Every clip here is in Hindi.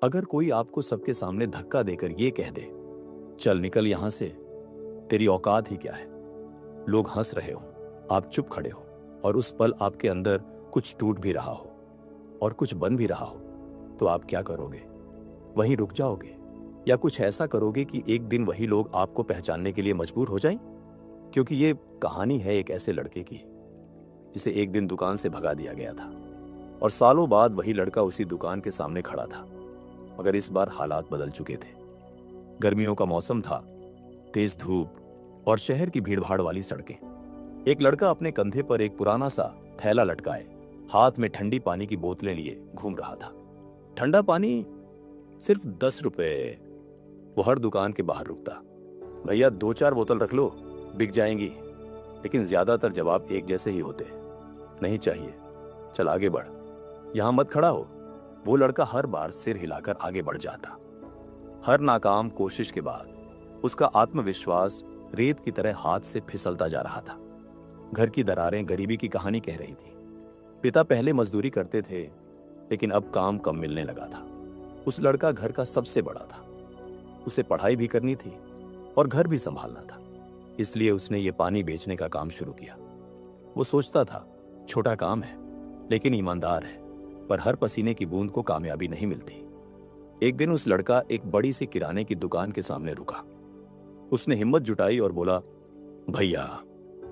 अगर कोई आपको सबके सामने धक्का देकर ये कह दे, चल निकल यहां से, तेरी औकात ही क्या है, लोग हंस रहे हो, आप चुप खड़े हो और उस पल आपके अंदर कुछ टूट भी रहा हो और कुछ बन भी रहा हो, तो आप क्या करोगे? वहीं रुक जाओगे या कुछ ऐसा करोगे कि एक दिन वही लोग आपको पहचानने के लिए मजबूर हो जाएं? क्योंकि ये कहानी है एक ऐसे लड़के की जिसे एक दिन दुकान से भगा दिया गया था और सालों बाद वही लड़का उसी दुकान के सामने खड़ा था, मगर इस बार हालात बदल चुके थे। गर्मियों का मौसम था, तेज धूप और शहर की भीड़भाड़ वाली सड़कें। एक लड़का अपने कंधे पर एक पुराना सा थैला लटकाए हाथ में ठंडी पानी की बोतलें लिए घूम रहा था। ठंडा पानी सिर्फ 10 रुपए। वो हर दुकान के बाहर रुकता। भैया 2-4 बोतल रख लो, बिक जाएंगी। लेकिन ज्यादातर जवाब एक जैसे ही होते, नहीं चाहिए, चल आगे बढ़, यहां मत खड़ा हो। वो लड़का हर बार सिर हिलाकर आगे बढ़ जाता। हर नाकाम कोशिश के बाद उसका आत्मविश्वास रेत की तरह हाथ से फिसलता जा रहा था। घर की दरारें गरीबी की कहानी कह रही थी। पिता पहले मजदूरी करते थे, लेकिन अब काम कम मिलने लगा था। उस लड़का घर का सबसे बड़ा था। उसे पढ़ाई भी करनी थी और घर भी संभालना था। इसलिए उसने ये पानी बेचने का काम शुरू किया। वो सोचता था छोटा काम है, लेकिन ईमानदार है, पर हर पसीने की बूंद को कामयाबी नहीं मिलती। एक दिन उस लड़का एक बड़ी सी किराने की दुकान के सामने रुका। उसने हिम्मत जुटाई और बोला, भैया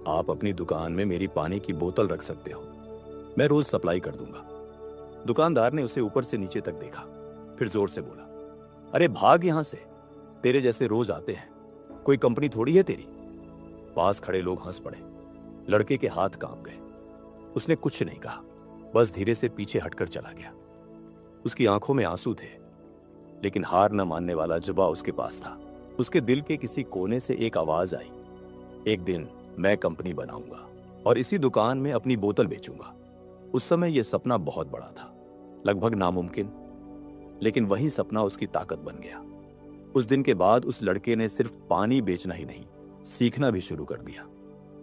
आप अपनी दुकान में मेरी पानी की बोतल रख सकते हो, मैं रोज सप्लाई कर दूंगा। दुकानदार ने उसे ऊपर से नीचे तक देखा, फिर जोर से बोला, अरे भाग यहां से, तेरे जैसे रोज आते हैं, कोई कंपनी थोड़ी है तेरी। पास खड़े लोग हंस पड़े। लड़के के हाथ कांप गए। उसने कुछ नहीं कहा, बस धीरे से पीछे हटकर चला गया। उसकी आंखों में आंसू थे, लेकिन हार न मानने वाला जुबा उसके पास था। उसके दिल के किसी कोने से एक आवाज आई, एक दिन मैं कंपनी बनाऊंगा और इसी दुकान में अपनी बोतल बेचूंगा। उस समय यह सपना बहुत बड़ा था, लगभग नामुमकिन, लेकिन वही सपना उसकी ताकत बन गया। उस दिन के बाद उस लड़के ने सिर्फ पानी बेचना ही नहीं, सीखना भी शुरू कर दिया।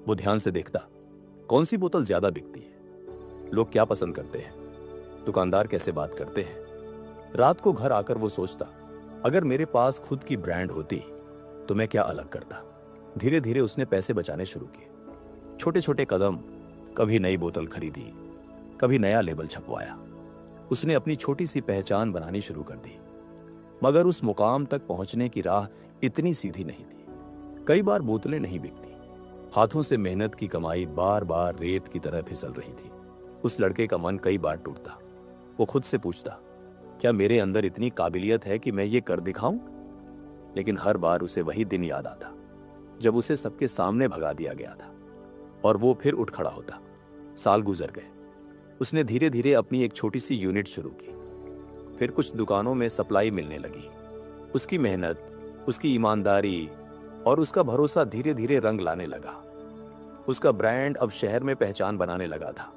वो ध्यान से देखता, कौन सी बोतल ज्यादा बिकती है, लोग क्या पसंद करते हैं, दुकानदार कैसे बात करते हैं। रात को घर आकर वो सोचता, अगर मेरे पास खुद की ब्रांड होती तो मैं क्या अलग करता। धीरे धीरे उसने पैसे बचाने शुरू किए। छोटे छोटे कदम, कभी नई बोतल खरीदी, कभी नया लेबल छपवाया। उसने अपनी छोटी सी पहचान बनानी शुरू कर दी। मगर उस मुकाम तक पहुंचने की राह इतनी सीधी नहीं थी। कई बार बोतलें नहीं बिकती, हाथों से मेहनत की कमाई बार बार रेत की तरह फिसल रही थी। उस लड़के का मन कई बार टूटता। वो खुद से पूछता, क्या मेरे अंदर इतनी काबिलियत है कि मैं ये कर दिखाऊं? लेकिन हर बार उसे वही दिन याद आता जब उसे सबके सामने भगा दिया गया था और वो फिर उठ खड़ा होता। साल गुजर गए। उसने धीरे धीरे अपनी एक छोटी सी यूनिट शुरू की। फिर कुछ दुकानों में सप्लाई मिलने लगी। उसकी मेहनत, उसकी ईमानदारी और उसका भरोसा धीरे धीरे रंग लाने लगा। उसका ब्रांड अब शहर में पहचान बनाने लगा था।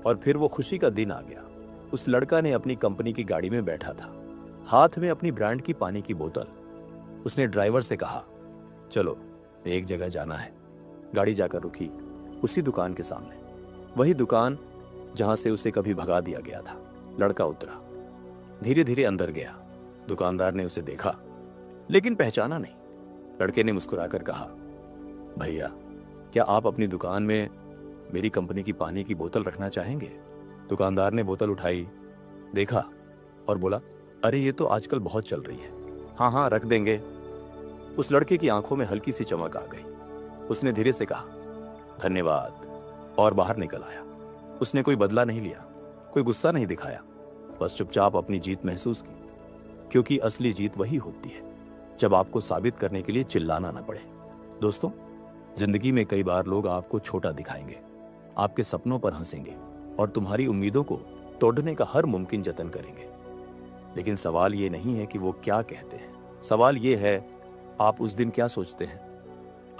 और फिर वो खुशी का दिन आ गया। उस लड़का ने अपनी कंपनी की गाड़ी में बैठा था, हाथ में अपनी ब्रांड की पानी की बोतल। उसने ड्राइवर से कहा, चलो एक जगह जाना है। गाड़ी जाकर रुकी उसी दुकान के सामने, वही दुकान जहां से उसे कभी भगा दिया गया था। लड़का उतरा, धीरे धीरे अंदर गया। दुकानदार ने उसे देखा, लेकिन पहचाना नहीं। लड़के ने मुस्कुराकर कहा, भैया क्या आप अपनी दुकान में मेरी कंपनी की पानी की बोतल रखना चाहेंगे? दुकानदार ने बोतल उठाई, देखा और बोला, अरे ये तो आजकल बहुत चल रही है। हाँ हाँ रख देंगे। उस लड़के की आंखों में हल्की सी चमक आ गई। उसने धीरे से कहा, धन्यवाद, और बाहर निकल आया। उसने कोई बदला नहीं लिया, कोई गुस्सा नहीं दिखाया, बस चुपचाप अपनी जीत महसूस की। क्योंकि असली जीत वही होती है जब आपको साबित करने के लिए चिल्लाना ना पड़े। दोस्तों, जिंदगी में कई बार लोग आपको छोटा दिखाएंगे, आपके सपनों पर हंसेंगे और तुम्हारी उम्मीदों को तोड़ने का हर मुमकिन जतन करेंगे। लेकिन सवाल ये नहीं है कि वो क्या कहते हैं, सवाल ये है आप उस दिन क्या सोचते हैं।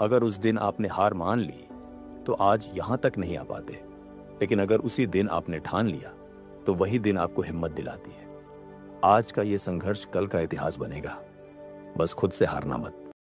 अगर उस दिन आपने हार मान ली तो आज यहां तक नहीं आ पाते, लेकिन अगर उसी दिन आपने ठान लिया तो वही दिन आपको हिम्मत दिलाती है। आज का ये संघर्ष कल का इतिहास बनेगा, बस खुद से हारना मत।